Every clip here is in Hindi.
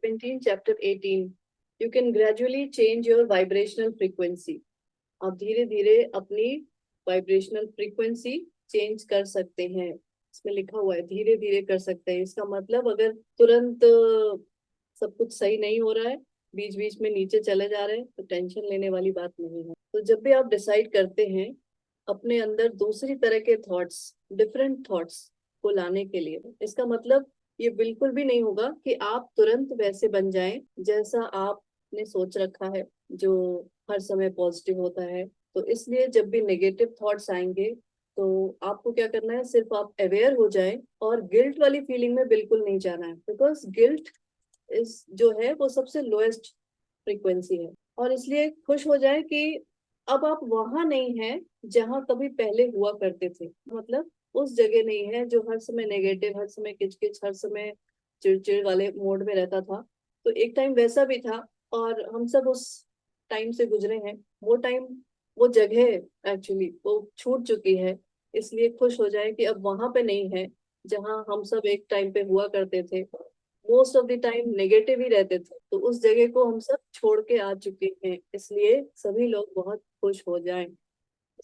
17, chapter 18. You can gradually change your vibrational frequency. आप धीरे धीरे अपनी वाइब्रेशनल फ्रीक्वेंसी चेंज कर सकते हैं। इसमें लिखा हुआ है धीरे धीरे कर सकते हैं। इसका मतलब अगर तुरंत सब कुछ सही नहीं हो रहा है, बीच बीच में नीचे चले जा रहे हैं, तो टेंशन लेने वाली बात नहीं है। तो जब भी आप डिसाइड करते हैं अपने अंदर दूसरी तरह के थॉट्स, डिफरेंट थॉट्स को लाने के लिए, इसका मतलब ये बिल्कुल भी नहीं होगा कि आप तुरंत वैसे बन जाएं जैसा आपने सोच रखा है, जो हर समय पॉजिटिव होता है। तो इसलिए जब भी नेगेटिव थॉट्स आएंगे तो आपको क्या करना है, सिर्फ आप अवेयर हो जाएं और गिल्ट वाली फीलिंग में बिल्कुल नहीं जाना है, बिकॉज गिल्ट इस जो है वो सबसे लोएस्ट फ्रीक्वेंसी है। और इसलिए खुश हो जाए कि अब आप वहां नहीं हैं जहां कभी पहले हुआ करते थे। मतलब उस जगह नहीं है जो हर समय नेगेटिव, हर समय किचकिच, हर समय चिड़चिड़ वाले मोड में रहता था। तो एक टाइम वैसा भी था और हम सब उस टाइम से गुजरे हैं। वो टाइम, वो जगह एक्चुअली वो छूट चुकी है। इसलिए खुश हो जाए कि अब वहां पे नहीं है जहां हम सब एक टाइम पे हुआ करते थे। Most of the time negative ही रहते थे, तो उस जगह को हम सब छोड़ के आ चुके हैं। इसलिए सभी लोग बहुत खुश हो जाएं।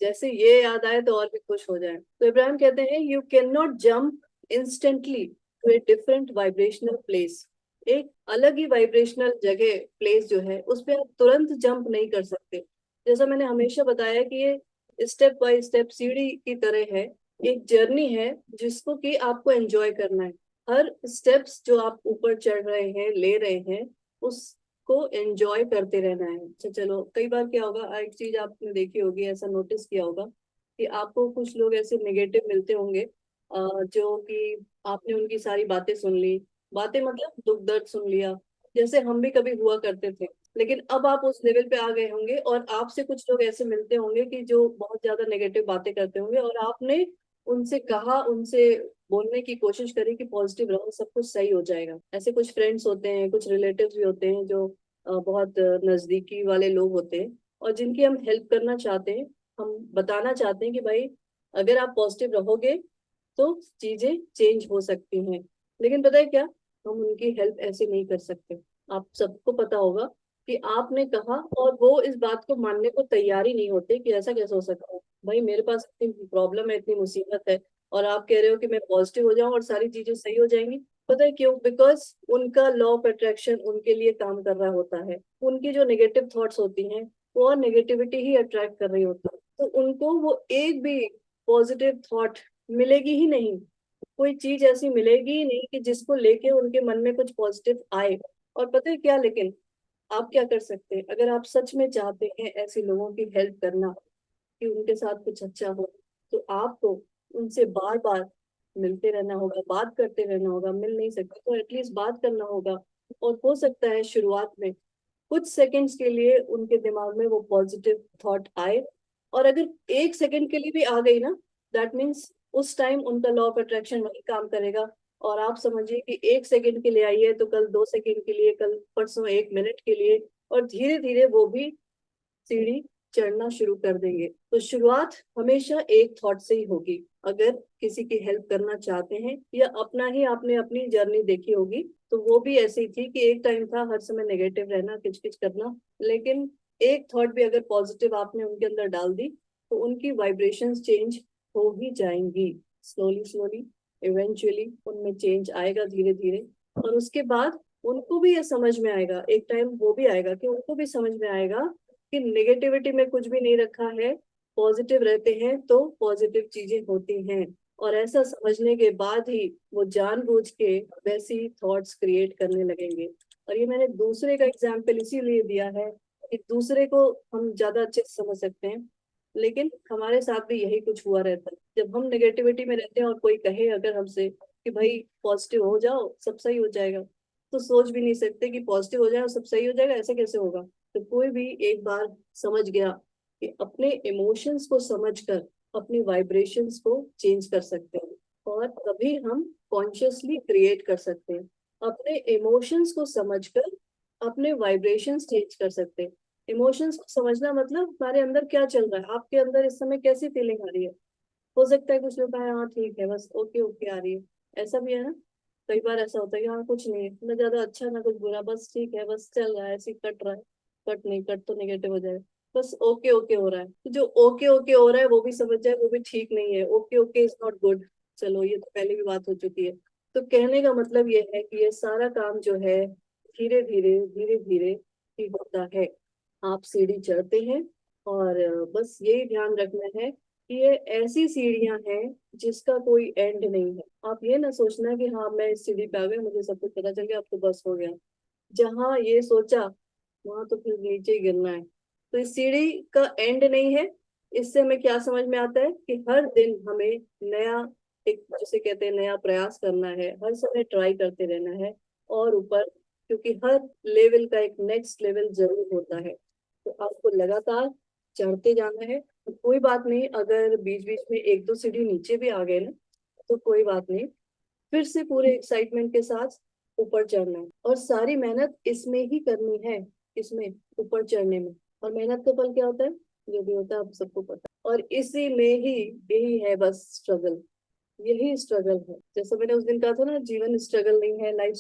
जैसे ये याद आए तो और भी खुश हो जाएं। तो इब्राहिम कहते हैं you can not jump instantly to a different vibrational place. एक अलग ही वाइब्रेशनल जगह, प्लेस जो है उस पर आप तुरंत जंप नहीं कर सकते। जैसा मैंने हमेशा बताया कि ये स्टेप बाय स्टेप सीढ़ी की तरह है, एक जर्नी है जिसको कि आपको एंजॉय करना है। हर स्टेप्स जो आप ऊपर चढ़ रहे हैं, ले रहे हैं, उसको एंजॉय करते रहना है। अच्छा चलो, कई बार क्या होगा, एक चीज आपने देखी होगी, ऐसा नोटिस किया होगा कि आपको कुछ लोग ऐसे नेगेटिव मिलते होंगे, जो कि आपने उनकी सारी बातें सुन ली। बातें मतलब दुख दर्द सुन लिया, जैसे हम भी कभी हुआ करते थे। लेकिन अब आप उस लेवल पे आ गए होंगे और आपसे कुछ लोग ऐसे मिलते होंगे कि जो बहुत ज्यादा नेगेटिव बातें करते होंगे, और आपने उनसे कहा, उनसे बोलने की कोशिश करी कि पॉजिटिव रहो, सब कुछ सही हो जाएगा। ऐसे कुछ फ्रेंड्स होते हैं, कुछ रिलेटिव्स भी होते हैं जो बहुत नजदीकी वाले लोग होते हैं, और जिनकी हम हेल्प करना चाहते हैं। हम बताना चाहते हैं कि भाई अगर आप पॉजिटिव रहोगे तो चीजें चेंज हो सकती हैं। लेकिन पता है क्या, हम उनकी हेल्प ऐसे नहीं कर सकते। आप सबको पता होगा कि आपने कहा और वो इस बात को मानने को तैयार ही नहीं होते कि ऐसा कैसे हो सकता है। भाई मेरे पास इतनी प्रॉब्लम है, इतनी मुसीबत है, और आप कह रहे हो कि मैं पॉजिटिव हो जाऊं और सारी चीजें सही हो जाएंगी। पता है क्यों? बिकॉज उनका लॉ ऑफ अट्रैक्शन उनके लिए काम कर रहा होता है। उनकी जो नेगेटिव थॉट्स होती हैं वो और नेगेटिविटी ही अट्रैक्ट कर रही होती है। तो उनको वो एक भी पॉजिटिव थॉट मिलेगी ही नहीं। कोई चीज ऐसी मिलेगी ही नहीं कि जिसको लेके उनके मन में कुछ पॉजिटिव आए। और पता है क्या, लेकिन आप क्या कर सकते हैं, अगर आप सच में चाहते हैं ऐसे लोगों की हेल्प करना, कि उनके साथ कुछ अच्छा हो, तो आपको उनसे बार बार मिलते रहना होगा, बात करते रहना होगा। मिल नहीं सकते तो एटलीस्ट बात करना होगा। और हो सकता है शुरुआत में कुछ सेकंड्स के लिए उनके दिमाग में वो पॉजिटिव थॉट आए, और अगर एक सेकंड के लिए भी आ गई ना, दैट मीन्स उस टाइम उनका लॉ ऑफ अट्रैक्शन वही काम करेगा। और आप समझिए कि एक सेकंड के लिए आई है तो कल 2 सेकंड के लिए, कल परसों 1 मिनट के लिए, और धीरे धीरे वो भी सीढ़ी चढ़ना शुरू कर देंगे। तो शुरुआत हमेशा एक थॉट से ही होगी। अगर किसी की हेल्प करना चाहते हैं, या अपना ही आपने अपनी जर्नी देखी होगी, तो वो भी ऐसी ही थी कि एक टाइम था हर समय नेगेटिव रहना, किचकिच करना। लेकिन एक थॉट भी अगर पॉजिटिव आपने उनके अंदर डाल दी तो उनकी वाइब्रेशंस चेंज हो ही जाएंगी। स्लोली स्लोली इवेंचुअली उनमें चेंज आएगा धीरे धीरे। और उसके बाद उनको भी ये समझ में आएगा, एक टाइम वो भी आएगा कि उनको भी समझ में आएगा कि नेगेटिविटी में कुछ भी नहीं रखा है, पॉजिटिव रहते हैं तो पॉजिटिव चीजें होती हैं। और ऐसा समझने के बाद ही वो जानबूझ के वैसी थॉट्स क्रिएट करने लगेंगे। और ये मैंने दूसरे का एग्जाम्पल इसीलिए दिया है कि दूसरे को हम ज्यादा अच्छे से समझ सकते हैं, लेकिन हमारे साथ भी यही कुछ हुआ रहता है। जब हम नेगेटिविटी में रहते हैं और कोई कहे अगर हमसे कि भाई पॉजिटिव हो जाओ सब सही हो जाएगा, तो सोच भी नहीं सकते कि पॉजिटिव हो जाए और सब सही हो जाएगा, ऐसे कैसे होगा। तो कोई भी एक बार समझ गया कि अपने इमोशंस को समझकर अपनी वाइब्रेशंस को चेंज कर सकते हैं, और तभी हम कॉन्शियसली क्रिएट कर सकते हैं। अपने इमोशंस को समझकर अपने वाइब्रेशंस चेंज कर सकते हैं। इमोशंस को समझना मतलब हमारे अंदर क्या चल रहा है, आपके अंदर इस समय कैसी फीलिंग आ रही है। हो सकता है कुछ लोग कहें हाँ ठीक है, बस ओके ओके आ रही है, ऐसा भी है ना। कई बार ऐसा होता है कि हाँ कुछ नहीं है, ना ज्यादा अच्छा ना कुछ बुरा, बस ठीक है, बस चल रहा है, ऐसे ही कट रहा है। कट नहीं, कट तो नेगेटिव हो जाए, बस ओके ओके हो रहा है। तो जो ओके ओके हो रहा है वो भी समझ जाए, वो भी ठीक नहीं है। Okay okay is not good. चलो ये तो पहले भी बात हो चुकी है। तो कहने का मतलब ये है कि ये सारा काम जो है धीरे धीरे धीरे धीरे ही होता है। आप सीढ़ी चढ़ते हैं और बस यही ध्यान रखना है कि ये ऐसी सीढ़ियां हैं जिसका कोई एंड नहीं है। आप ये ना सोचना कि हाँ मैं इस सीढ़ी पे आ गया, मुझे सब कुछ पता चल गया, अब तो बस हो गया। जहां ये सोचा वहां तो फिर नीचे ही गिरना है। तो इस सीढ़ी का एंड नहीं है। इससे हमें क्या समझ में आता है कि हर दिन हमें नया, एक जिसे कहते हैं नया प्रयास करना है, हर समय ट्राई करते रहना है और ऊपर, क्योंकि हर लेवल का एक नेक्स्ट लेवल जरूर होता है। तो आपको लगातार चढ़ते जाना है। तो कोई बात नहीं अगर बीच बीच में एक दो सीढ़ी नीचे भी आ गए ना, तो कोई बात नहीं, फिर से पूरे एक्साइटमेंट के साथ ऊपर चढ़ना है और सारी मेहनत इसमें ही करनी है, इसमें ऊपर चढ़ने में। और मेहनत का फल क्या होता है? जो भी होता है आप सबको पता है। और इसी में ही यही है बस स्ट्रगल, यही स्ट्रगल है। जैसे मैंने उस दिन कहा था ना, जीवन स्ट्रगल नहीं है, लाइफ।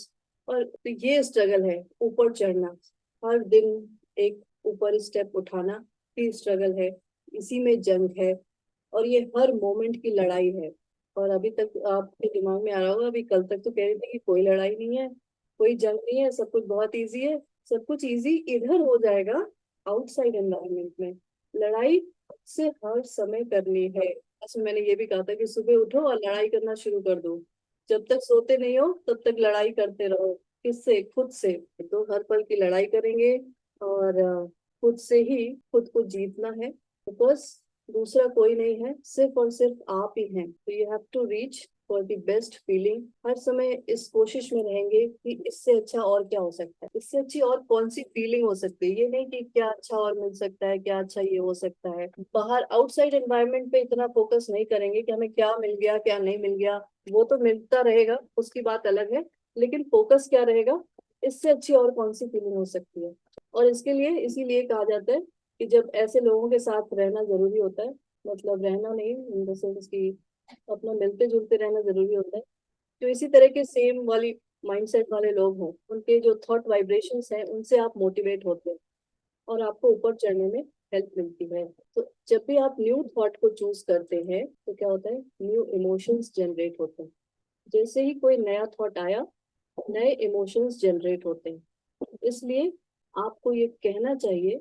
और तो ये स्ट्रगल है, ऊपर चढ़ना। हर दिन एक ऊपर स्टेप उठाना ही स्ट्रगल है। इसी में जंग है और ये हर मोमेंट की लड़ाई है। और अभी तक आपके दिमाग में आ रहा होगा, अभी कल तक तो कह रही थी कि कोई लड़ाई नहीं है, कोई जंग नहीं है, सब कुछ बहुत इजी है। सब कुछ इजी इधर हो जाएगा आउटसाइड एनवायरनमेंट में। लड़ाई से हर समय करनी है। जैसे मैंने ये भी कहा था कि सुबह उठो और लड़ाई करना शुरू कर दो। जब तक सोते नहीं हो तब तक लड़ाई करते रहो। किससे? खुद से। तो हर पल की लड़ाई करेंगे और खुद से ही खुद को जीतना है। बिकॉज दूसरा कोई नहीं है, सिर्फ और सिर्फ आप ही हैं। तो you have to reach for the best feeling. हर समय इस कोशिश में रहेंगे कि इससे अच्छा और क्या हो सकता है, इससे अच्छी और कौन सी फीलिंग हो सकती है। ये नहीं कि क्या अच्छा और मिल सकता है, क्या अच्छा ये हो सकता है। बाहर आउटसाइड एनवायरनमेंट पे इतना फोकस नहीं करेंगे कि हमें क्या मिल गया क्या नहीं मिल गया। वो तो मिलता रहेगा, उसकी बात अलग है। लेकिन फोकस क्या रहेगा, इससे अच्छी और कौन सी फीलिंग हो सकती है। और इसके लिए इसीलिए कहा जाता है कि जब ऐसे लोगों के साथ रहना जरूरी होता है, मतलब रहना नहीं इन द सेंस कि अपना मिलते जुलते रहना जरूरी होता है, जो इसी तरह के सेम वाली माइंडसेट वाले लोग हों, उनके जो थॉट वाइब्रेशंस हैं उनसे आप मोटिवेट होते हैं और आपको ऊपर चढ़ने में हेल्प मिलती है। तो जब भी आप न्यू थॉट को चूज करते हैं तो क्या होता है, न्यू इमोशंस जनरेट होते हैं। जैसे ही कोई नया थॉट आया, नए इमोशंस जनरेट होते हैं। इसलिए आपको ये कहना चाहिए,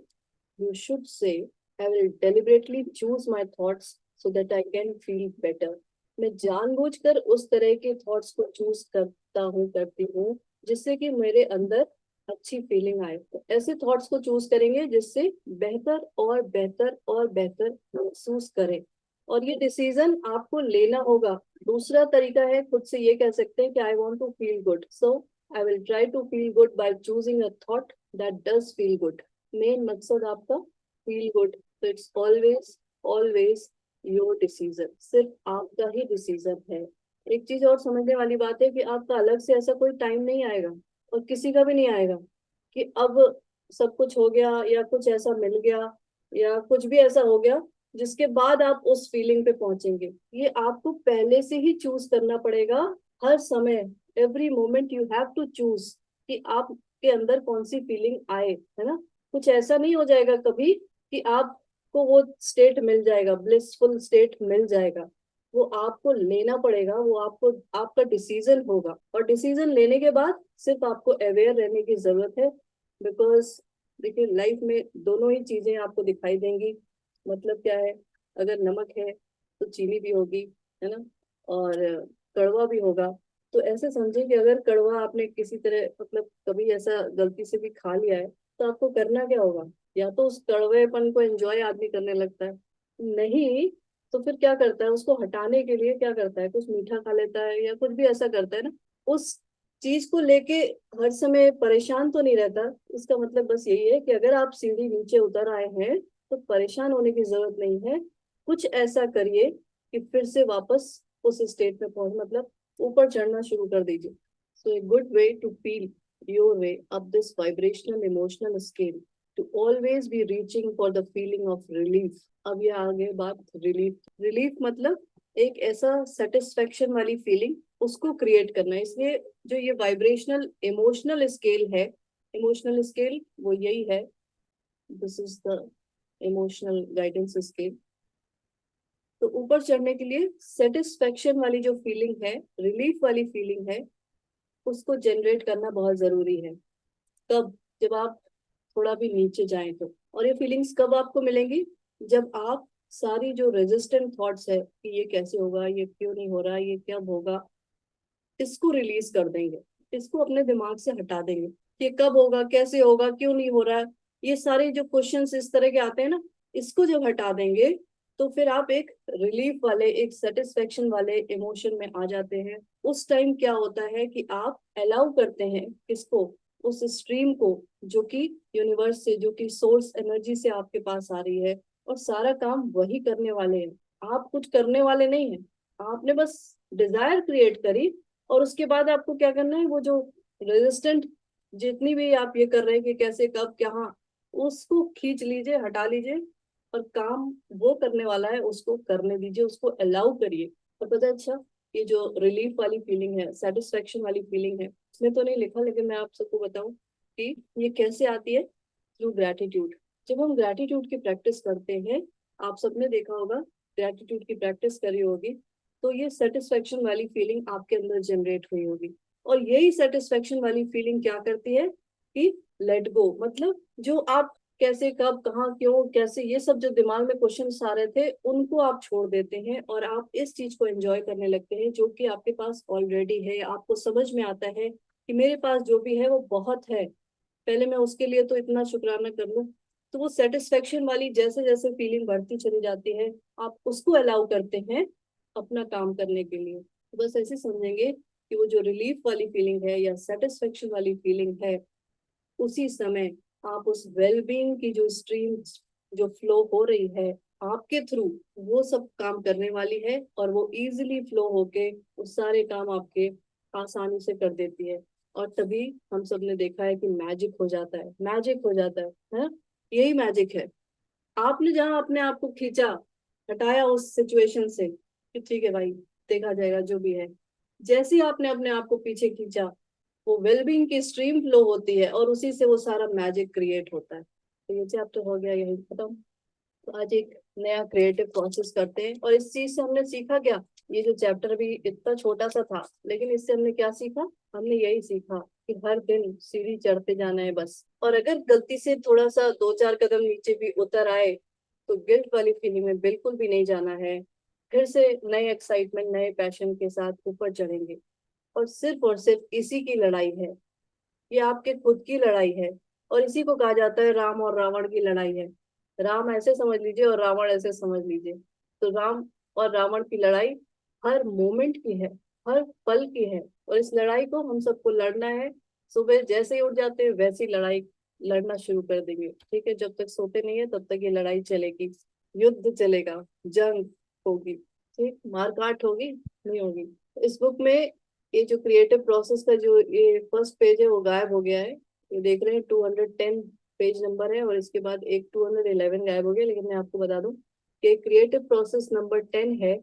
you should say, I will deliberately choose my thoughts so that I can feel better. मैं जानबूझकर उस तरह के थॉट्स को चूज करता हूँ, करती हूँ, जिससे कि मेरे अंदर अच्छी फीलिंग आए। तो ऐसे थॉट्स को चूज करेंगे जिससे बेहतर और बेहतर और बेहतर महसूस करें। और ये डिसीजन आपको लेना होगा। दूसरा तरीका है, खुद से ये कह सकते हैं कि I want to feel good, so I will try to feel good by choosing a thought that does feel good. Main मकसद आपका फील गुड। तो it's always always your decision, सिर्फ आपका ही डिसीजन है। एक चीज और समझने वाली बात है कि आपका अलग से ऐसा कोई टाइम नहीं आएगा और किसी का भी नहीं आएगा कि अब सब कुछ हो गया या कुछ ऐसा मिल गया या कुछ भी ऐसा हो गया जिसके बाद आप उस फीलिंग पे पहुंचेंगे। ये आपको पहले से ही चूज करना पड़ेगा। हर समय, every moment you have to choose कि आपके अंदर कौन सी फीलिंग आए, है ना। कुछ ऐसा नहीं हो जाएगा कभी कि आपको वो स्टेट मिल जाएगा, ब्लिसफुल स्टेट मिल जाएगा। वो आपको लेना पड़ेगा, वो आपको, आपका डिसीजन होगा। और डिसीजन लेने के बाद सिर्फ आपको अवेयर रहने की जरूरत है। बिकॉज देखिए लाइफ में दोनों ही चीजें आपको दिखाई देंगी। मतलब क्या है, अगर नमक है तो चीनी भी होगी, है ना। और कड़वा भी होगा। तो ऐसे समझे कि अगर कड़वा आपने किसी तरह, मतलब कभी ऐसा गलती से भी खा लिया है, तो आपको करना क्या होगा? या तो उस कड़वेपन को एंजॉय आदमी करने लगता है, नहीं तो फिर क्या करता है, उसको हटाने के लिए क्या करता है, कुछ मीठा खा लेता है या कुछ भी ऐसा करता है ना। उस चीज को लेके हर समय परेशान तो नहीं रहता। इसका मतलब बस यही है कि अगर आप सीढ़ी नीचे उतर आए हैं तो परेशान होने की जरूरत नहीं है। कुछ ऐसा करिए कि फिर से वापस उस स्टेट में पहुंच, मतलब ऊपर चढ़ना शुरू कर दीजिए। So a good way to feel your way up this vibrational emotional scale to always be reaching for the feeling of relief. अब ये आ गई बात रिलीफ। रिलीफ मतलब एक ऐसा सेटिस्फेक्शन वाली फीलिंग उसको क्रिएट करना है। इसलिए जो ये वाइब्रेशनल इमोशनल स्केल है, इमोशनल स्केल वो यही है, this is the emotional guidance scale. तो ऊपर चढ़ने के लिए सेटिस्फेक्शन वाली जो फीलिंग है, रिलीफ वाली फीलिंग है, उसको जनरेट करना बहुत जरूरी है। कब? जब आप थोड़ा भी नीचे जाएं तो। और ये फीलिंग्स कब आपको मिलेंगी? जब आप सारी जो रेजिस्टेंट थॉट्स है कि ये कैसे होगा, ये क्यों नहीं हो रहा, ये कब होगा, इसको रिलीज कर देंगे, इसको अपने दिमाग से हटा देंगे। ये कब होगा, कैसे होगा, क्यों नहीं हो रहा है, ये सारे जो क्वेश्चंस इस तरह के आते हैं ना, इसको जब हटा देंगे तो फिर आप एक रिलीफ वाले, एक सेटिस्फेक्शन वाले इमोशन में आ जाते हैं। उस टाइम क्या होता है कि आप अलाउ करते हैं किसको? उस स्ट्रीम को, जो कि यूनिवर्स से, जो कि सोर्स एनर्जी से आपके पास आ रही है, और सारा काम वही करने वाले हैं, आप कुछ करने वाले नहीं हैं। आपने बस डिजायर क्रिएट करी, और उसके बाद आपको क्या करना है, वो जो रेजिस्टेंट जितनी भी आप ये कर रहे हैं कि कैसे कब क्या, उसको खींच लीजिए, हटा लीजिए, और काम वो करने वाला है उसको करने दीजिए, उसको अलाउ करिए। तो पता है, अच्छा ये जो रिलीफ वाली फीलिंग है, सेटिस्फेक्शन वाली फीलिंग है, इसमें तो नहीं लिखा लेकिन मैं आप सबको बताऊं कि ये कैसे आती है, थ्रू ग्रैटिट्यूड। जब हम ग्रैटिट्यूड की प्रैक्टिस करते हैं, आप सबने देखा होगा, ग्रैटिट्यूड की प्रैक्टिस करी होगी, तो ये सेटिस्फेक्शन वाली फीलिंग आपके अंदर जनरेट हुई होगी। और यही सेटिस्फेक्शन वाली फीलिंग क्या करती है कि लेट गो, मतलब जो आप कैसे कब कहाँ क्यों कैसे ये सब जो दिमाग में क्वेश्चन आ रहे थे, उनको आप छोड़ देते हैं और आप इस चीज को एंजॉय करने लगते हैं जो कि आपके पास ऑलरेडी है। आपको समझ में आता है कि मेरे पास जो भी है वो बहुत है, पहले मैं उसके लिए तो इतना शुक्राना कर लूं। तो वो सेटिस्फेक्शन वाली जैसे जैसे फीलिंग बढ़ती चली जाती है, आप उसको अलाउ करते हैं अपना काम करने के लिए। तो बस ऐसे समझेंगे कि वो जो रिलीफ वाली फीलिंग है या सेटिस्फेक्शन वाली फीलिंग है, उसी समय आप उस वेलबींग की जो स्ट्रीम जो फ्लो हो रही है आपके थ्रू, वो सब काम करने वाली है, और वो इजीली फ्लो होके वो सारे काम आपके आसानी से कर देती है। और तभी हम सब ने देखा है कि मैजिक हो जाता है, मैजिक हो जाता है? यही मैजिक है। आपने जहां अपने आप को खींचा, हटाया उस सिचुएशन से कि ठीक है भाई, देखा जाएगा जो भी है, जैसे ही आपने अपने आप को पीछे खींचा, वो वेलबींग की स्ट्रीम फ्लो होती है और उसी से वो सारा मैजिक क्रिएट होता है। तो ये चैप्टर हो गया यही खत्म। तो आज एक नया क्रिएटिव प्रोसेस करते हैं। और इस चीज से हमने सीखा क्या? ये जो चैप्टर भी इतना छोटा सा था, लेकिन इससे हमने क्या सीखा? हमने यही सीखा कि हर दिन सीढ़ी चढ़ते जाना है बस। और अगर गलती से थोड़ा सा दो चार कदम नीचे भी उतर आए, तो गिल्ट वाली फीलिंग में बिल्कुल भी नहीं जाना है। फिर से नए एक्साइटमेंट, नए पैशन के साथ ऊपर चढ़ेंगे। और सिर्फ इसी की लड़ाई है, ये आपके खुद की लड़ाई है। और इसी को कहा जाता है राम और रावण की लड़ाई है। राम ऐसे समझ लीजिए और रावण ऐसे समझ लीजिए। तो राम और रावण की लड़ाई हर मोमेंट की है, हर पल की है, और इस लड़ाई को हम सबको लड़ना है। सुबह जैसे ही उठ जाते हैं वैसे ही लड़ाई लड़ना शुरू कर देंगे, ठीक है? जब तक सोते नहीं है तब तक ये लड़ाई चलेगी, युद्ध चलेगा, जंग होगी, ठीक, मारकाट होगी, नहीं होगी। इस बुक में ये जो क्रिएटिव प्रोसेस का जो ये फर्स्ट पेज है वो गायब हो गया है। ये देख रहे हैं 210 पेज नंबर है, और इसके बाद एक 211 गायब हो गया। लेकिन मैं आपको बता दूं कि क्रिएटिव प्रोसेस नंबर 10 है,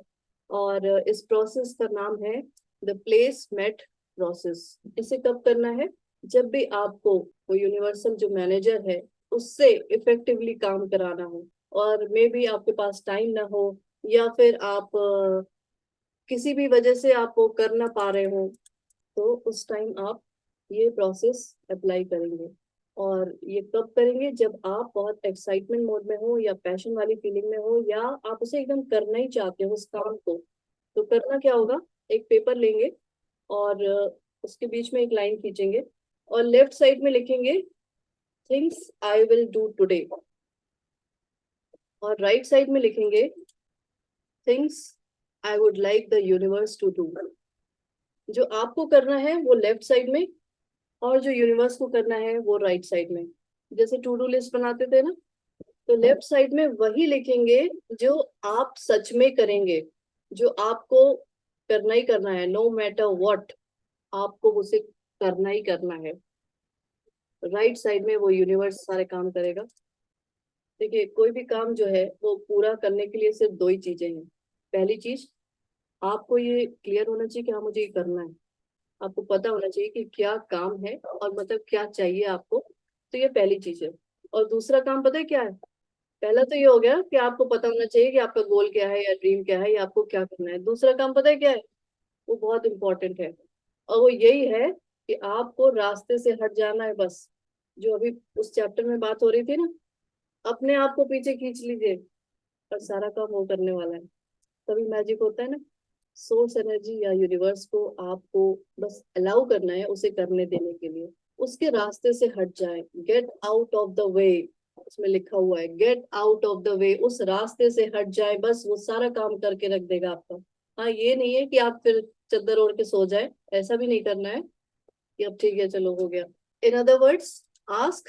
और इस प्रोसेस का नाम है द प्लेस मेट प्रोसेस। इसे कब करना है? जब भी आपको वो यूनिवर्सल जो मैनेजर है उससे इफेक्टिवली काम कराना हो, और मे बी आपके पास टाइम ना हो, या फिर आप किसी भी वजह से आप वो कर ना पा रहे हो, तो उस टाइम आप ये प्रोसेस अप्लाई करेंगे। और ये कब करेंगे? जब आप बहुत एक्साइटमेंट मोड में हो, या पैशन वाली फीलिंग में हो, या आप उसे एकदम करना ही चाहते हो उस काम को। तो करना क्या होगा? एक पेपर लेंगे, और उसके बीच में एक लाइन खींचेंगे, और लेफ्ट साइड में लिखेंगे things I will do today, और राइट साइड में लिखेंगे things I would like the universe to do. जो आपको करना है वो लेफ्ट साइड में, और जो यूनिवर्स को करना है वो राइट साइड में। जैसे टू डू लिस्ट बनाते थे ना, तो लेफ्ट साइड में वही लिखेंगे जो आप सच में करेंगे, जो आपको करना ही करना है, नो मैटर व्हाट, आपको उसे करना ही करना है। राइट साइड में वो यूनिवर्स सारे काम करेगा। देखिए, कोई भी काम जो है वो पूरा करने के लिए सिर्फ दो ही चीजें हैं। पहली चीज, आपको ये क्लियर होना चाहिए कि हाँ मुझे ये करना है, आपको पता होना चाहिए कि क्या काम है और मतलब क्या चाहिए आपको। तो ये पहली चीज है। और दूसरा काम पता है क्या है? पहला तो ये हो गया कि आपको पता होना चाहिए कि आपका गोल क्या है या ड्रीम क्या है या आपको क्या करना है। दूसरा काम पता है क्या है? वो बहुत इंपॉर्टेंट है, और वो यही है कि आपको रास्ते से हट जाना है बस। जो अभी उस चैप्टर में बात हो रही थी ना, अपने आप को पीछे खींच लीजिए और सारा काम वो करने वाला है। तभी मैजिक होता है ना। सोर्स एनर्जी या यूनिवर्स को आपको बस अलाउ करना है उसे करने देने के लिए। उसके रास्ते से हट जाए, get out of the way. उसमें लिखा हुआ है get out of the way, उस रास्ते से हट जाए, बस वो सारा काम करके रख देगा आपका। हाँ, ये नहीं है कि आप फिर चद्दर ओढ़ के सो जाए, ऐसा भी नहीं करना है कि अब ठीक है चलो हो गया। In other words, ask.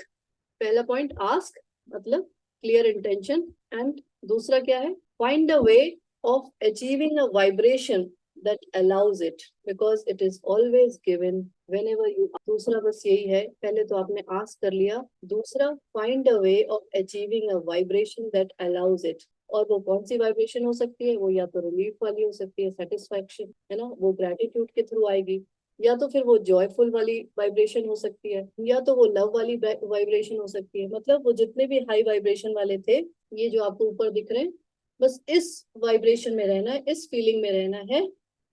पहला पॉइंट आस्क, मतलब क्लियर इंटेंशन। एंड दूसरा क्या है? Find a way of achieving a vibration that allows it, because it is always given whenever you। दूसरा बस यही है, पहले तो आपने ask कर लिया, दूसरा find a way of achieving a vibration that allows it। और वो कौन सी वाइब्रेशन हो सकती है? वो या तो रिलीफ वाली हो सकती है, सेटिस्फैक्शन है ना, वो ग्रेटिट्यूड के थ्रू आएगी, या तो फिर वो जॉयफुल वाली वाइब्रेशन हो सकती है, या तो वो लव वाली वाइब्रेशन हो सकती है। मतलब वो जितने भी हाई वाइब्रेशन वाले थे, ये जो आपको ऊपर दिख रहे हैं, बस इस वाइब्रेशन में रहना है, इस फीलिंग में रहना है।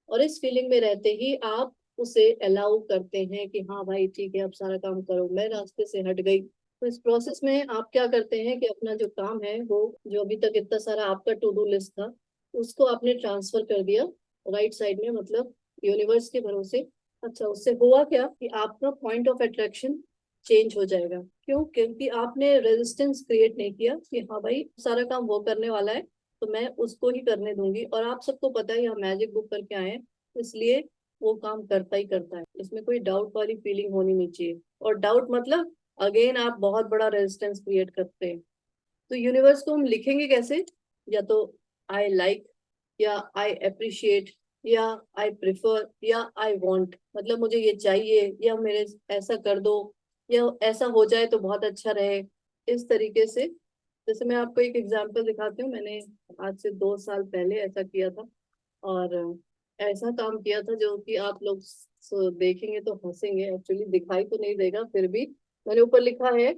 और इस फीलिंग में रहते ही आप उसे अलाउ करते हैं कि हाँ भाई ठीक है अब सारा काम करो, मैं रास्ते से हट गई। तो इस प्रोसेस में आप क्या करते हैं कि अपना जो काम है, वो जो अभी तक इतना सारा आपका टू डू लिस्ट था, उसको आपने ट्रांसफर कर दिया राइट साइड में, मतलब यूनिवर्स के भरोसे। अच्छा, उससे हुआ क्या कि आपका पॉइंट ऑफ अट्रैक्शन चेंज हो जाएगा। क्यों? क्योंकि आपने रेजिस्टेंस क्रिएट नहीं किया कि हाँ भाई सारा काम वो करने वाला है तो मैं उसको ही करने दूंगी। और आप सबको पता है, यहाँ मैजिक बुक करके आए हैं, इसलिए वो काम करता ही करता है। इसमें कोई डाउट वाली फीलिंग होनी नहीं चाहिए। और डाउट मतलब अगेन आप बहुत बड़ा रेजिस्टेंस क्रिएट करते हैं। तो यूनिवर्स को हम लिखेंगे कैसे? या तो आई लाइक, या आई अप्रिशिएट, या आई प्रिफर, या आई वांट, मतलब मुझे ये चाहिए, या मेरे ऐसा कर दो, या ऐसा हो जाए तो बहुत अच्छा रहे। इस तरीके से, जैसे मैं आपको एक एग्जांपल दिखाती हूँ। मैंने आज से 2 साल पहले ऐसा किया था, और ऐसा काम किया था जो कि आप लोग देखेंगे तो हंसेंगे। एक्चुअली दिखाई तो नहीं देगा, फिर भी मैंने ऊपर लिखा है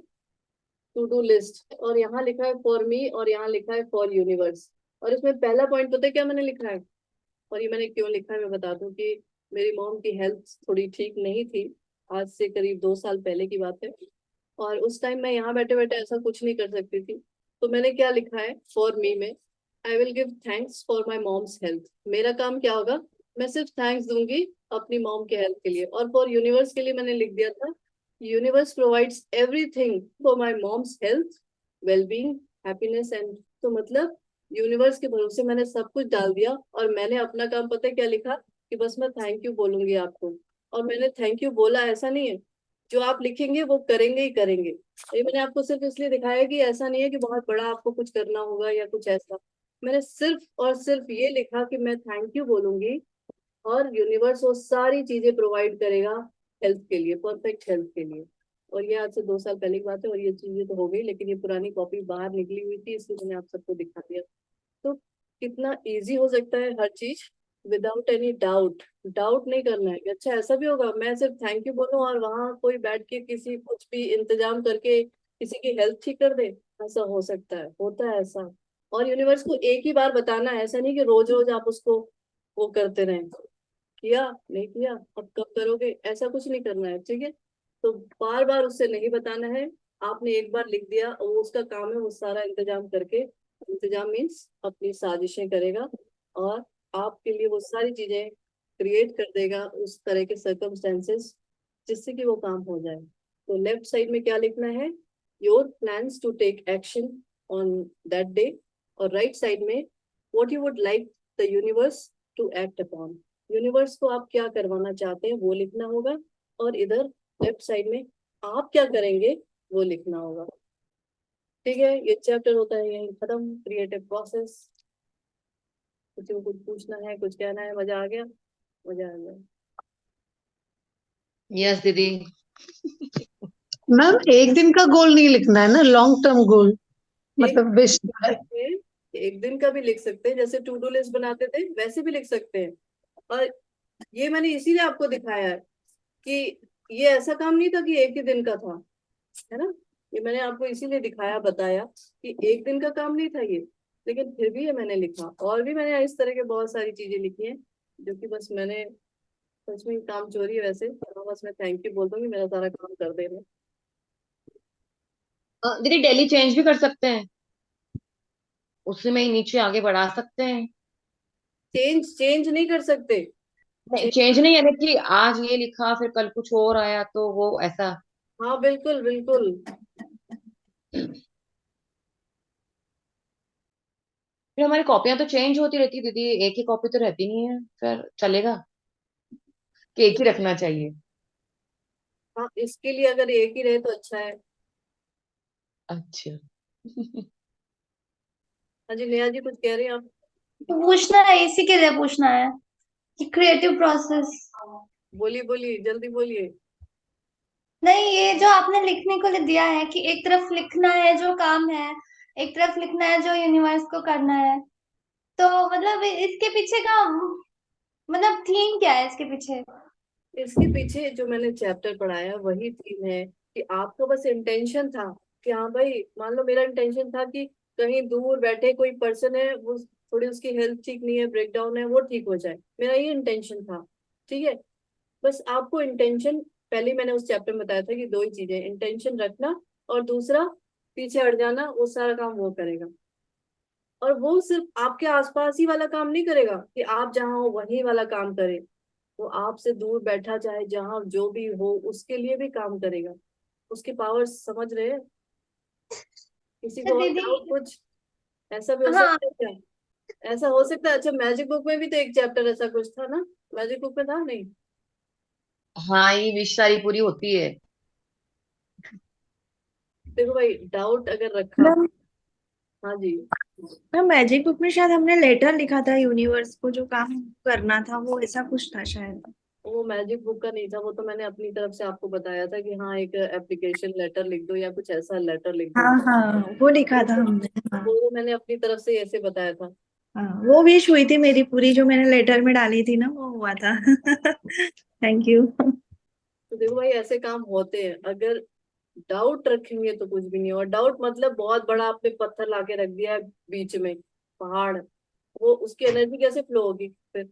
टू डू लिस्ट, और यहाँ लिखा है फॉर मी, और यहाँ लिखा है फॉर यूनिवर्स। और इसमें पहला पॉइंट पता है क्या मैंने लिखा है? और ये मैंने क्यों लिखा है मैं बता दूं कि मेरी मॉम की हेल्थ थोड़ी ठीक नहीं थी। आज से करीब 2 साल पहले की बात है, और उस टाइम मैं यहाँ बैठे बैठे ऐसा कुछ नहीं कर सकती थी। तो मैंने क्या लिखा है फॉर मी में? I will give thanks for my mom's health. मेरा काम क्या होगा? मैं सिर्फ थैंक्स दूंगी अपनी मॉम के हेल्थ के लिए। और फॉर यूनिवर्स के लिए मैंने लिख दिया था, universe provides everything for my mom's health, wellbeing, happiness and. तो मतलब यूनिवर्स के भरोसे मैंने सब कुछ डाल दिया, और मैंने अपना काम पता है क्या लिखा? कि बस मैं थैंक यू बोलूंगी आपको। और मैंने थैंक यू बोला, ऐसा नहीं है जो आप लिखेंगे वो करेंगे ही करेंगे। ये मैंने आपको सिर्फ इसलिए दिखाया कि ऐसा नहीं है कि बहुत बड़ा आपको कुछ करना होगा या कुछ ऐसा। मैंने सिर्फ और सिर्फ ये लिखा कि मैं थैंक यू बोलूंगी, और यूनिवर्स वो सारी चीजें प्रोवाइड करेगा हेल्थ के लिए, परफेक्ट हेल्थ के लिए। और ये आज से 2 साल पहले की बात है, और ये चीजें तो हो गई, लेकिन ये पुरानी कॉपी बाहर निकली हुई थी, इसलिए मैंने आप सबको दिखा दिया। तो कितना इजी हो सकता है हर चीज, विदाउट एनी डाउट। डाउट नहीं करना है कि अच्छा ऐसा भी होगा, मैं सिर्फ थैंक यू बोलूं और वहां कोई बैठ के किसी कुछ भी इंतजाम करके किसी की हेल्प ठीक कर दे। ऐसा हो सकता है, होता है ऐसा। और यूनिवर्स को एक ही बार बताना है, ऐसा नहीं कि रोज रोज आप उसको वो करते रहें। किया नहीं किया, अब कब करोगे, ऐसा कुछ नहीं करना है, ठीक है। तो बार बार उससे नहीं बताना है। आपने एक बार लिख दिया, और वो उसका काम है वो सारा इंतजाम करके, इंतजाम मीन्स अपनी साजिशें करेगा, और आपके लिए वो सारी चीजें क्रिएट कर देगा, उस तरह के सर्कमस्टेंसेस जिससे कि वो काम हो जाए। तो लेफ्ट साइड में क्या लिखना है? Your plans to take action on that day. और राइट साइड में what you would like the universe to act upon. Universe को आप क्या करवाना चाहते हैं वो लिखना होगा, और इधर लेफ्ट साइड में आप क्या करेंगे वो लिखना होगा। ठीक है, ये चैप्टर होता है यही खत्म, क्रिएटिव प्रोसेस। किसी को कुछ पूछना है, कुछ कहना है? मजा आ गया? मजा आ गया। यस दीदी। मैम एक दिन का गोल नहीं लिखना है ना, लॉन्ग टर्म गोल, एक मतलब विश। दिन एक दिन का भी लिख सकते हैं, जैसे टू डू लिस्ट बनाते थे वैसे भी लिख सकते हैं। और ये मैंने इसीलिए आपको दिखाया है कि ये ऐसा काम नहीं था कि एक ही दिन का था, है ना। ये मैंने आपको इसीलिए दिखाया, बताया कि एक दिन का काम नहीं था ये, लेकिन फिर भी ये मैंने लिखा। और भी मैंने इस तरह के बहुत सारी चीजें लिखी हैं जो कि बस मैंने, सच में काम चोरी है वैसे, तो बस मैं थैंक यू बोल दूंगी, मेरा सारा काम कर दे रहे। दीदी डेली चेंज भी कर सकते हैं, उसमें ही नीचे आगे बढ़ा सकते हैं। चेंज चेंज नहीं कर सकते। नहीं चेंज नहीं, यानी कि आज ये लिखा फिर कल कुछ और आया तो वो ऐसा। हाँ बिल्कुल बिल्कुल। फिर हमारी कॉपियां तो चेंज होती रहती है दीदी, एक ही कॉपी तो रहती नहीं है, फिर चलेगा कि एक ही रखना चाहिए? हाँ, इसके लिए अगर एक ही रहे तो अच्छा है। अच्छा। हाँ जी, नेहा जी कुछ कह रहे हैं आप? पूछना है, इसी के लिए पूछना है कि क्रिएटिव प्रोसेस। बोलिए बोलिए, जल्दी बोलिए। नहीं, ये जो आपने लिखने को दिया है कि एक तरफ लिखना है जो काम है, एक तरफ लिखना है जो यूनिवर्स को करना है, तो मतलब इसके पीछे का मतलब थीम क्या है इसके पीछे? इसके पीछे जो मैंने चैप्टर पढ़ाया वही थीम है कि आपका बस इंटेंशन था कि हाँ भाई, मान लो मेरा इंटेंशन था कि कहीं दूर बैठे कोई पर्सन है, वो थोड़ी उसकी हेल्थ ठीक नहीं है, ब्रेक डाउन है, वो ठीक हो जाए, मेरा ये इंटेंशन था। ठीक है। बस आपको इंटेंशन, पहले ही मैंने उस चैप्टर में बताया था कि दो ही चीजें, इंटेंशन रखना और दूसरा पीछे हट जाना, वो सारा काम वो करेगा। और वो सिर्फ आपके आसपास ही वाला काम नहीं करेगा कि आप जहाँ हो वही वाला काम करे, वो आपसे दूर बैठा चाहे जहाँ जो भी हो उसके लिए भी काम करेगा। उसकी पावर समझ रहे हैं? किसी तो को और दीदी, डाउट कुछ? ऐसा भी हो हाँ, सकता है क्या? ऐसा हो सकता है? अच्छा, मैजिक बुक में भी तो एक चैप्टर ऐसा कुछ था ना? मैजिक बुक में था नहीं? हाँ ये विश सारी पूरी होती है। देखो भाई, डाउट अगर रखा। मैम, हाँ जी। मैजिक बुक में शायद हमने लेटर लिखा था यूनिवर्स को, जो काम करना था वो ऐसा कुछ था शायद। वो मैजिक बुक का नहीं था, वो तो मैंने अपनी तरफ से आपको बताया था कि हाँ एक एप्लीकेशन लेटर लिख दो या कुछ ऐसा लेटर लिख दो। हाँ हाँ, वो लिखा था वो हमने। हाँ वो मैंने अपनी तरफ से ऐसे बताया था। हाँ, वो विश हुई थी मेरी पूरी, जो मैंने लेटर में डाली थी ना, वो हुआ था। Thank you. तो देखो भाई, ऐसे काम होते हैं। अगर डाउट रखेंगे तो कुछ भी नहीं। और डाउट मतलब बहुत बड़ा आपने पत्थर लाके रख दिया है बीच में, पहाड़, वो उसकी एनर्जी कैसे फ्लो होगी फिर?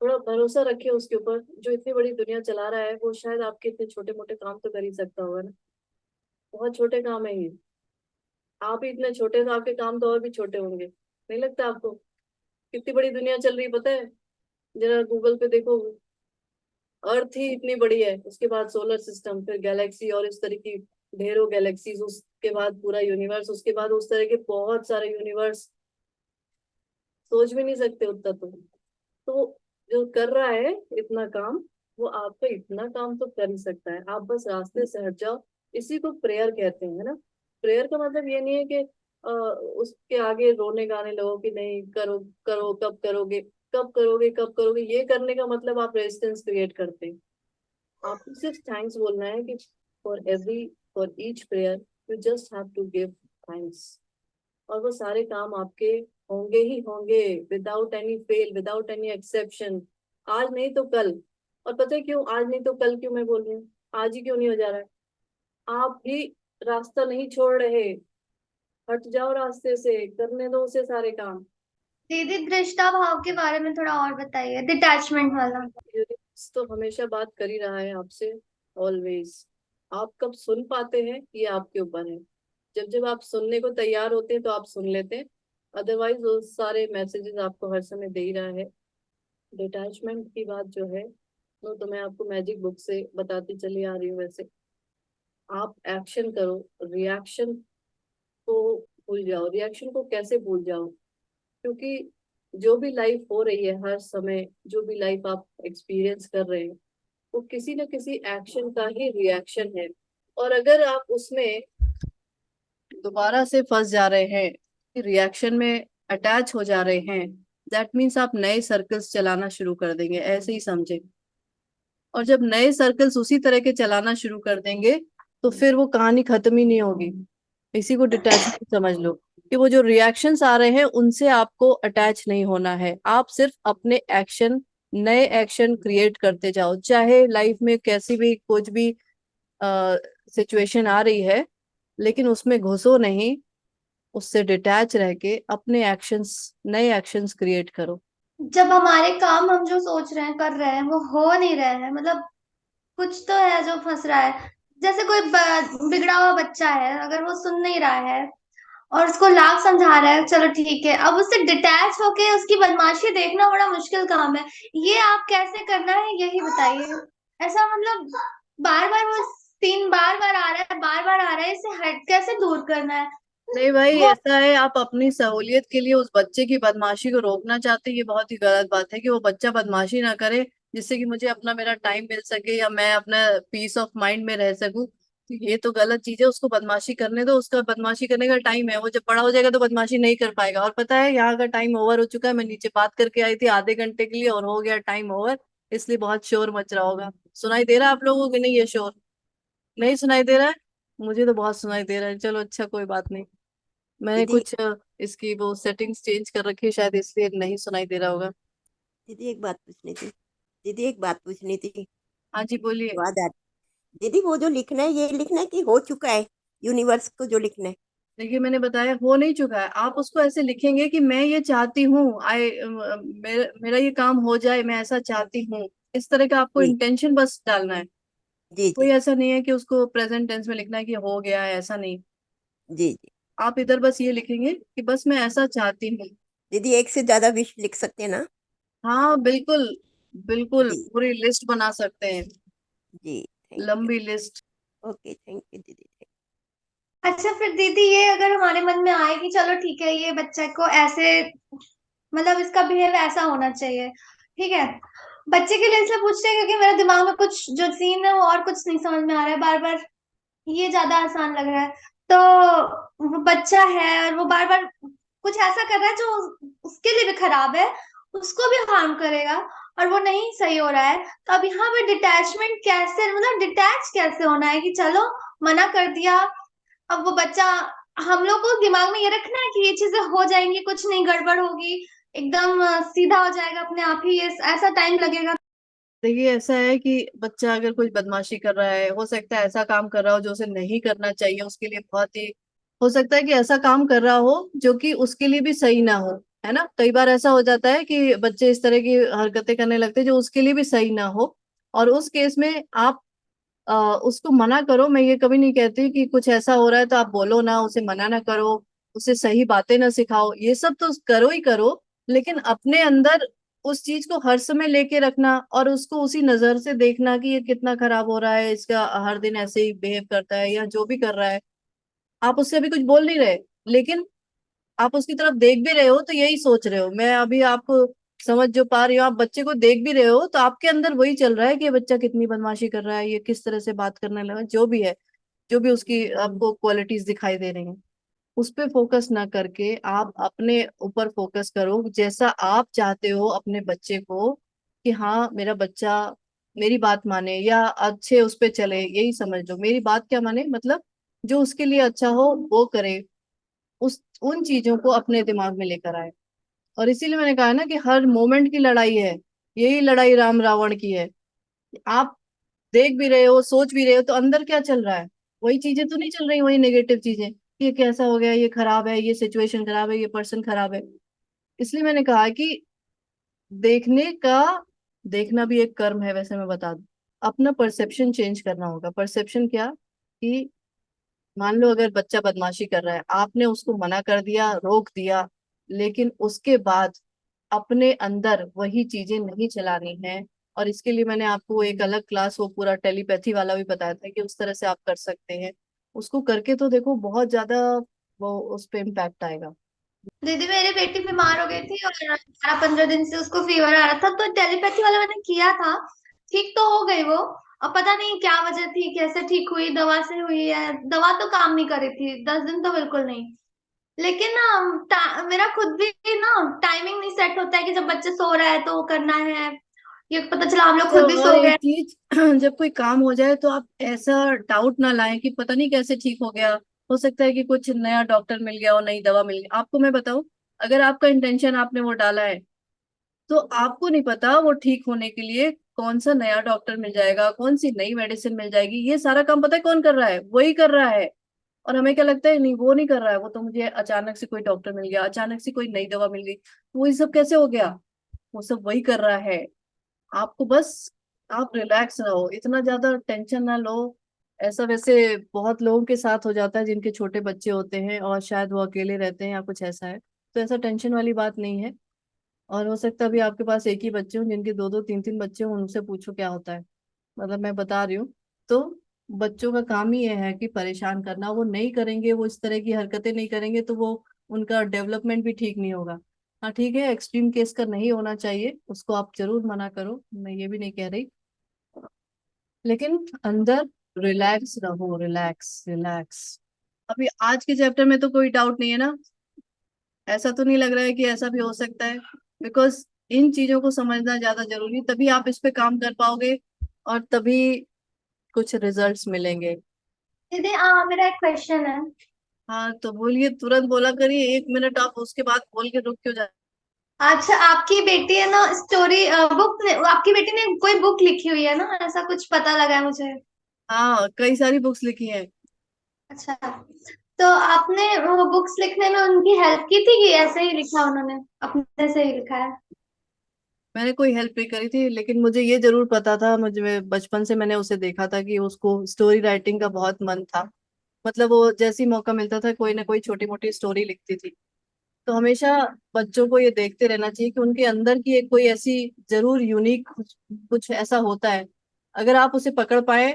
थोड़ा भरोसा रखिए उसके ऊपर, जो इतनी बड़ी दुनिया चला रहा है वो शायद आपके इतने छोटे मोटे काम तो कर ही सकता होगा ना। बहुत छोटे काम है ये। आप ही इतने छोटे, तो आपके काम तो और भी छोटे होंगे, नहीं लगता आपको? कितनी बड़ी दुनिया चल रही है पता है? जरा गूगल पे देखो, अर्थ ही इतनी बड़ी है, उसके बाद सोलर सिस्टम, फिर गैलेक्सी और इस तरह की ढेरों गैलेक्सीज, उसके बाद पूरा यूनिवर्स, उसके बाद उस तरह के बहुत सारे यूनिवर्स, सोच भी नहीं सकते उतना तो जो कर रहा है इतना काम, वो आपका इतना काम तो कर ही सकता है। आप बस रास्ते से हट जाओ। इसी को प्रेयर कहते हैं, है ना। प्रेयर का मतलब ये नहीं है कि उसके आगे रोने गाने लगो कि नहीं करो करो, कब करोगे, कब करोगे, कब करोगे, ये करने का मतलब आप रेजिस्टेंस क्रिएट करते हैं। आपको सिर्फ थैंक्स बोलना है कि for each prayer you just have to give thanks, और वो सारे काम आपके होंगे ही होंगे, without any fail, without any exception. आज नहीं तो कल। और पता है क्यों आज नहीं तो कल, क्यों मैं बोल रही हूँ? आज ही क्यों नहीं हो जा रहा है? आप भी रास्ता नहीं छोड़ रहे। हट जाओ रास्ते से, करने दो उसे सारे काम। दीदी दृष्टा भाव के बारे में थोड़ा और बताइए, डिटैचमेंट वाला। यूनिवर्स तो हमेशा बात कर ही रहा है आपसे, ऑलवेज। आप कब सुन पाते हैं ये आपके ऊपर है। जब जब आप सुनने को तैयार होते हैं तो आप सुन लेते हैं, अदरवाइज वो सारे मैसेजेस आपको हर समय दे ही रहा है। डिटैचमेंट की बात जो है, वो तो मैं आपको मैजिक बुक से बताती चली आ रही हूँ वैसे। आप एक्शन करो, रिएक्शन को भूल जाओ। रिएक्शन को कैसे भूल जाओ? क्योंकि जो भी लाइफ हो रही है हर समय, जो भी लाइफ आप एक्सपीरियंस कर रहे हैं, वो किसी न किसी एक्शन का ही रिएक्शन है। और अगर आप उसमें दोबारा से फंस जा रहे हैं, रिएक्शन में अटैच हो जा रहे हैं, दैट मीन्स आप नए सर्कल्स चलाना शुरू कर देंगे, ऐसे ही समझे। और जब नए सर्कल्स उसी तरह के चलाना शुरू कर देंगे, तो फिर वो कहानी खत्म ही नहीं होगी। इसी को डिटैचमेंट समझ लो। कि वो जो रिएक्शंस आ रहे हैं उनसे आपको अटैच नहीं होना है। आप सिर्फ अपने एक्शन, नए एक्शन क्रिएट करते जाओ, चाहे लाइफ में कैसी भी कुछ भी सिचुएशन आ रही है, लेकिन उसमें घुसो नहीं, उससे डिटैच रह के अपने एक्शंस, नए एक्शंस क्रिएट करो। जब हमारे काम हम जो सोच रहे हैं कर रहे हैं वो हो नहीं रहे हैं, मतलब कुछ तो है जो फंस रहा है। जैसे कोई बिगड़ा हुआ बच्चा है, अगर वो सुन नहीं रहा है और उसको लाख समझा रहा है, चलो ठीक है, अब उससे डिटैच होके उसकी बदमाशी देखना बड़ा मुश्किल काम है। ये आप कैसे करना है यही बताइए। ऐसा मतलब बार बार वो सीन बार बार आ रहा है, बार बार आ रहा है, इसे हट कैसे दूर करना है। नहीं भाई, वो ऐसा है, आप अपनी सहूलियत के लिए उस बच्चे की बदमाशी को रोकना चाहते हैं, ये बहुत ही गलत बात है कि वो बच्चा बदमाशी ना करे, जिससे कि मुझे अपना मेरा टाइम मिल सके या मैं अपना पीस ऑफ माइंड में रह सकूं। तो ये तो गलत चीज है, उसको बदमाशी करने दो, उसका बदमाशी करने का टाइम है, वो जब बड़ा हो जाएगा तो बदमाशी नहीं कर पाएगा। और पता है, यहाँ का टाइम ओवर हो चुका है, मैं नीचे बात करके आई थी आधे घंटे के लिए और हो गया टाइम ओवर, इसलिए बहुत शोर मच रहा होगा। सुनाई दे रहा है आप लोगों को कि नहीं ये शोर? नहीं सुनाई दे रहा है? मुझे तो बहुत सुनाई दे रहा है। चलो अच्छा, कोई बात नहीं, मैंने दीदी कुछ इसकी वो सेटिंग्स चेंज कर रखी है, शायद इसलिए नहीं सुनाई दे रहा होगा। दीदी एक बात पूछनी थी। दीदी एक बात पूछनी थी। हाँ जी बोलिए। आवाज आ दीदी, वो जो लिखना है ये लिखना है कि हो चुका है? यूनिवर्स को जो लिखना है। देखिए मैंने बताया हो नहीं चुका है, आप उसको ऐसे लिखेंगे कि मैं ये चाहती हूँ, मेरा ये काम हो जाए, मैं ऐसा चाहती हूँ। इस तरह का आपको जी इंटेंशन बस डालना है। जी कोई जी ऐसा नहीं है कि उसको प्रेजेंट टेंस में लिखना है कि हो गया है, ऐसा नहीं। जी जी। आप इधर बस ये लिखेंगे कि बस मैं ऐसा चाहती हूँ। दीदी एक से ज्यादा विश लिख सकते हैं ना? हाँ बिल्कुल, बिल्कुल जी पूरी लिस्ट बना सकते हैं, जी। Thank you. लंबी लिस्ट। ओके, थैंक यू दीदी। अच्छा फिर दीदी, ये अगर हमारे मन में आए कि चलो ठीक है, ये बच्चे को ऐसे, मतलब इसका बिहेव ऐसा होना चाहिए, ठीक है। बच्चे के लिए इसलिए पूछते हैं क्योंकि मेरे दिमाग में कुछ जो सीन है वो और कुछ नहीं समझ में आ रहा है, बार बार ये ज्यादा आसान लग रहा है। तो वो बच्चा है और वो बार बार कुछ ऐसा कर रहा है जो उसके लिए भी खराब है, उसको भी हार्म करेगा, और वो नहीं सही हो रहा है। तो अब यहाँ पे डिटैचमेंट कैसे, मतलब डिटैच कैसे होना है कि चलो मना कर दिया, अब वो बच्चा, हम लोग को दिमाग में ये रखना है कि ये चीजें हो जाएंगी, कुछ नहीं गड़बड़ होगी, एकदम सीधा हो जाएगा अपने आप ही, ये ऐसा टाइम लगेगा। देखिए ऐसा है कि बच्चा अगर कोई बदमाशी कर रहा है, हो सकता है ऐसा काम कर रहा हो जो उसे नहीं करना चाहिए, उसके लिए बहुत ही हो सकता है कि ऐसा काम कर रहा हो जो कि उसके लिए भी सही ना हो, है ना। कई बार ऐसा हो जाता है कि बच्चे इस तरह की हरकतें करने लगते हैं जो उसके लिए भी सही ना हो, और उस केस में आप उसको मना करो। मैं ये कभी नहीं कहती कि कुछ ऐसा हो रहा है तो आप बोलो ना, उसे मना ना करो, उसे सही बातें ना सिखाओ, ये सब तो करो ही करो, लेकिन अपने अंदर उस चीज को हर समय लेके रखना और उसको उसी नजर से देखना कि ये कितना खराब हो रहा है, इसका हर दिन ऐसे ही बिहेव करता है या जो भी कर रहा है। आप उससे अभी कुछ बोल नहीं रहे, लेकिन आप उसकी तरफ देख भी रहे हो तो यही सोच रहे हो, मैं अभी आपको समझ जो पा रही हूँ, आप बच्चे को देख भी रहे हो तो आपके अंदर वही चल रहा है कि ये बच्चा कितनी बदमाशी कर रहा है, ये किस तरह से बात करने लगा, जो भी है, जो भी उसकी आपको क्वालिटीज दिखाई दे रही हैं, उस पे फोकस ना करके आप अपने ऊपर फोकस करो, जैसा आप चाहते हो अपने बच्चे को, कि हाँ मेरा बच्चा मेरी बात माने या अच्छे उस पे चले, यही समझ लो। मेरी बात क्या माने, मतलब जो उसके लिए अच्छा हो वो करे, उस उन चीजों को अपने दिमाग में लेकर आए। और इसीलिए मैंने कहा ना कि हर मोमेंट की लड़ाई है, यही लड़ाई राम रावण की है। आप देख भी रहे हो, सोच भी रहे हो, तो अंदर क्या चल रहा है, वही चीजें तो नहीं चल रही, वही नेगेटिव चीजें, ये कैसा हो गया, ये खराब है, ये सिचुएशन खराब है, ये पर्सन खराब है। इसलिए मैंने कहा कि देखने का, देखना भी एक कर्म है वैसे, मैं बता दूं, अपना परसेप्शन चेंज करना होगा। परसेप्शन क्या, कि मान लो अगर बच्चा बदमाशी कर रहा है, आपने उसको मना कर दिया, रोक दिया, लेकिन उसके बाद अपने अंदर वही चीजें नहीं चलानी है। और इसके लिए मैंने आपको एक अलग क्लास, वो पूरा टेलीपैथी वाला भी बताया था कि उस तरह से आप कर सकते हैं। उसको करके तो देखो, बहुत ज्यादा वो उस पर इम्पैक्ट आएगा। दीदी मेरी बेटी बीमार हो गई थी और 12-15 दिन से उसको फीवर आ रहा था, तो टेलीपैथी वाला मैंने किया था, ठीक तो हो गई वो। अब पता नहीं क्या वजह थी, कैसे ठीक हुई, दवा से हुई है, दवा तो काम नहीं कर रही थी 10 दिन तो बिल्कुल नहीं। लेकिन ना मेरा खुद भी ना टाइमिंग नहीं सेट होता है कि जब बच्चे सो रहा है तो वो करना है। ये पता चला हम लोग अच्छा, खुद भी और सो एक गए। चीज जब कोई काम हो जाए तो आप ऐसा डाउट ना लाएं कि पता नहीं कैसे ठीक हो गया, हो सकता है कि कुछ नया डॉक्टर मिल गया हो, नई दवा मिल गई। आपको मैं बताऊं, अगर आपका इंटेंशन आपने वो डाला है, तो आपको नहीं पता वो ठीक होने के लिए कौन सा नया डॉक्टर मिल जाएगा, कौन सी नई मेडिसिन मिल जाएगी। ये सारा काम पता है कौन कर रहा है? वही कर रहा है। और हमें क्या लगता है, नहीं वो नहीं कर रहा है, वो तो मुझे अचानक से कोई डॉक्टर मिल गया, अचानक से कोई नई दवा मिल गई, वो ये सब कैसे हो गया? वो सब वही कर रहा है। आपको बस, आप रिलैक्स रहो, इतना ज्यादा टेंशन ना लो। ऐसा वैसे बहुत लोगों के साथ हो जाता है जिनके छोटे बच्चे होते हैं और शायद वो अकेले रहते हैं या कुछ ऐसा है, तो ऐसा टेंशन वाली बात नहीं है। और हो सकता है अभी आपके पास एक ही बच्चे हो, जिनके दो दो तीन तीन बच्चे हों, उनसे पूछो क्या होता है। मतलब मैं बता रही हूँ। तो बच्चों का काम ही ये है कि परेशान करना, वो नहीं करेंगे, वो इस तरह की हरकतें नहीं करेंगे तो वो, उनका डेवलपमेंट भी ठीक नहीं होगा। हाँ ठीक है, एक्सट्रीम केस का नहीं होना चाहिए, उसको आप जरूर मना करो, मैं ये भी नहीं कह रही, लेकिन अंदर रिलैक्स रहो, रिलैक्स रिलैक्स। अभी आज के चैप्टर में तो कोई डाउट नहीं है ना? ऐसा तो नहीं लग रहा है कि ऐसा भी हो सकता है? बिकॉज इन चीजों को समझना ज्यादा जरूरी, तभी आप इस पे काम कर पाओगे और तभी कुछ रिजल्ट्स मिलेंगे। दीदी मेरा एक क्वेश्चन है। हाँ तो बोलिए, तुरंत बोला करिए, 1 मिनट आप उसके बाद बोल के रुक क्यों जाए? अच्छा, आपकी बेटी है ना स्टोरी बुक ने, आपकी बेटी ने कोई बुक लिखी हुई है ना, ऐसा कुछ पता लगा है मुझे। हाँ, कई सारी बुक्स लिखी हैं। अच्छा, तो आपने वो बुक्स लिखने में उनकी हेल्प की थी कि ऐसे ही लिखा उन्होंने, अपने से ही लिखा है? मैंने कोई हेल्प नहीं करी थी, लेकिन मुझे ये जरूर पता था, मुझे बचपन से मैंने उसे देखा था कि उसको स्टोरी राइटिंग का बहुत मन था। मतलब वो जैसी मौका मिलता था कोई ना कोई छोटी मोटी स्टोरी लिखती थी। तो हमेशा बच्चों को ये देखते रहना चाहिए कि उनके अंदर की एक कोई ऐसी जरूर यूनिक कुछ ऐसा होता है। अगर आप उसे पकड़ पाए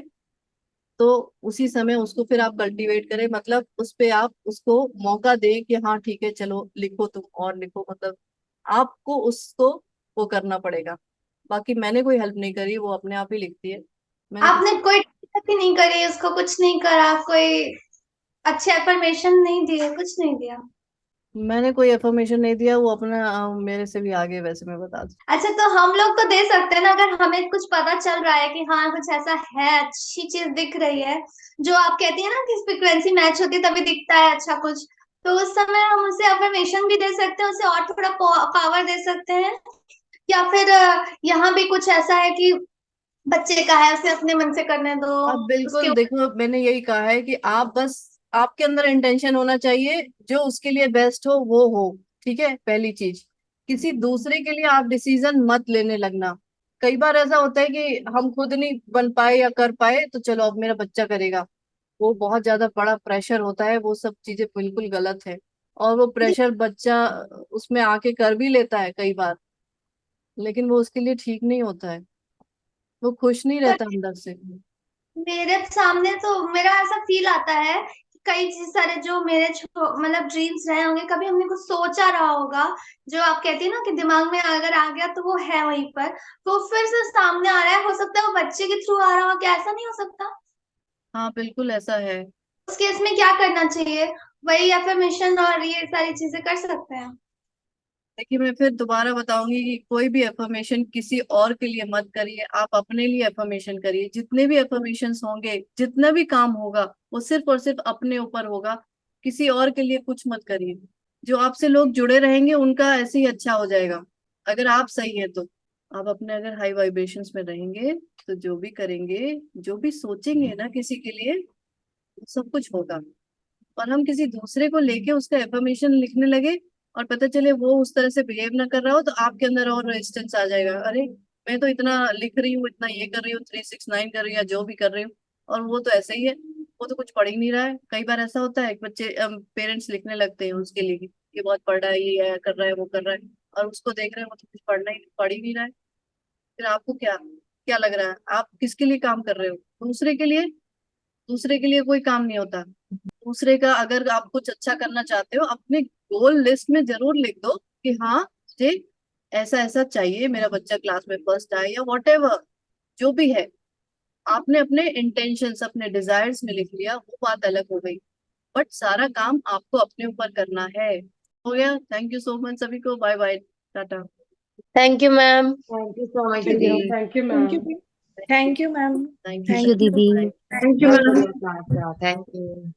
तो उसी समय उसको फिर आप कल्टीवेट करें, मतलब उस पे आप उसको मौका दें कि हाँ ठीक है चलो लिखो, तुम और लिखो, मतलब आपको उसको वो करना पड़ेगा। बाकी मैंने कोई हेल्प नहीं करी, वो अपने आप ही लिखती है। मैंने कुछ, आपने कोई हेल्प ही नहीं करी उसको, कुछ नहीं करा, कोई अच्छे अफर्मेशन नहीं दिए, कुछ नहीं दिया? मैंने कोई एफर्मेशन नहीं दिया, वो अपना मेरे से भी आगे, वैसे मैं बता दूं। अच्छा, तो हम लोग तो दे सकते हैं ना, अगर हमें कुछ पता चल रहा है कि हाँ कुछ ऐसा है, अच्छी चीज दिख रही है, जो आप कहती है ना कि फ्रिक्वेंसी मैच होती है तभी दिखता है अच्छा कुछ, तो उस समय हम उसे अफर्मेशन भी दे सकते हैं, उसे और थोड़ा पावर दे सकते हैं। या फिर यहाँ भी कुछ ऐसा है कि बच्चे का है, उसे अपने मन से करने दो, आप उसके बिल्कुल देखो, मैंने यही कहा है कि आप बस, आपके अंदर इंटेंशन होना चाहिए, जो उसके लिए बेस्ट हो वो हो। ठीक है, पहली चीज, किसी दूसरे के लिए आप डिसीजन मत लेने लगना। कई बार ऐसा होता है कि हम खुद नहीं बन पाए या कर पाए तो चलो अब मेरा बच्चा करेगा, वो बहुत ज्यादा बड़ा प्रेशर होता है, वो सब चीजें बिल्कुल गलत है। और वो प्रेशर बच्चा उसमें आके कर भी लेता है कई बार, लेकिन वो उसके लिए ठीक नहीं होता है, वो खुश नहीं रहता अंदर से। मेरे सामने तो मेरा ऐसा फील आता है कि कई चीज सारे जो मेरे मतलब ड्रीम्स रहे होंगे, कभी हमने कुछ सोचा रहा होगा, जो आप कहती है ना कि दिमाग में अगर आ गया तो वो है वहीं पर, तो फिर से सामने आ रहा है, हो सकता है वो बच्चे के थ्रू आ रहा हो, क्या ऐसा नहीं हो सकता? हाँ बिल्कुल ऐसा है। उस केस में क्या करना चाहिए? वही एफर्मेशन और ये सारी चीजें कर सकते हैं? देखिए मैं फिर दोबारा बताऊंगी कि कोई भी एफर्मेशन किसी और के लिए मत करिए, आप अपने लिए एफर्मेशन करिए। जितने भी एफर्मेशन होंगे, जितना भी काम होगा, वो सिर्फ और सिर्फ अपने ऊपर होगा, किसी और के लिए कुछ मत करिए। जो आपसे लोग जुड़े रहेंगे उनका ऐसे ही अच्छा हो जाएगा, अगर आप सही है तो। आप अपने अगर हाई वाइब्रेशंस में रहेंगे तो जो भी करेंगे, जो भी सोचेंगे ना किसी के लिए, सब कुछ होगा। और हम किसी दूसरे को लेके उसका एफर्मेशन लिखने लगे और पता चले वो उस तरह से बिहेव ना कर रहा हो, तो आपके अंदर और रेजिस्टेंस आ जाएगा। अरे मैं तो इतना लिख रही हूँ, इतना ये कर रही हूँ, 369 कर रही हूँ या जो भी कर रही हूँ, और वो तो ऐसे ही है, वो तो कुछ पढ़ ही नहीं रहा है। कई बार ऐसा होता है कि बच्चे, पेरेंट्स लिखने लगते हैं उसके लिए कि ये बहुत पढ़ रहा है, ये कर रहा है, वो कर रहा है, और उसको देख रहे हैं वो तो कुछ पढ़ ही नहीं रहा है। फिर आपको क्या क्या लग रहा है, आप किसके लिए काम कर रहे हो? दूसरे के लिए। दूसरे के लिए कोई काम नहीं होता। दूसरे का, अगर आप कुछ अच्छा करना चाहते हो, अपने गोल लिस्ट में जरूर लिख दो कि हाँ मुझे ऐसा ऐसा चाहिए, मेरा बच्चा क्लास में फर्स्ट आए या वॉट एवर, जो भी है। आपने अपने इंटेंशंस, अपने डिजायर्स में लिख लिया, वो बात अलग हो गई, बट सारा काम आपको अपने ऊपर करना है। हो गया। थैंक यू सो मच सभी को, bye bye, tata. Thank you ma'am. Thank you so much Thank you. दीदी। Thank you Thank ma'am. you. Thank you, ma'am. Thank thank you you. दीदी। Thank you, बहुत ma'am. बढ़िया क्लास था। Thank you.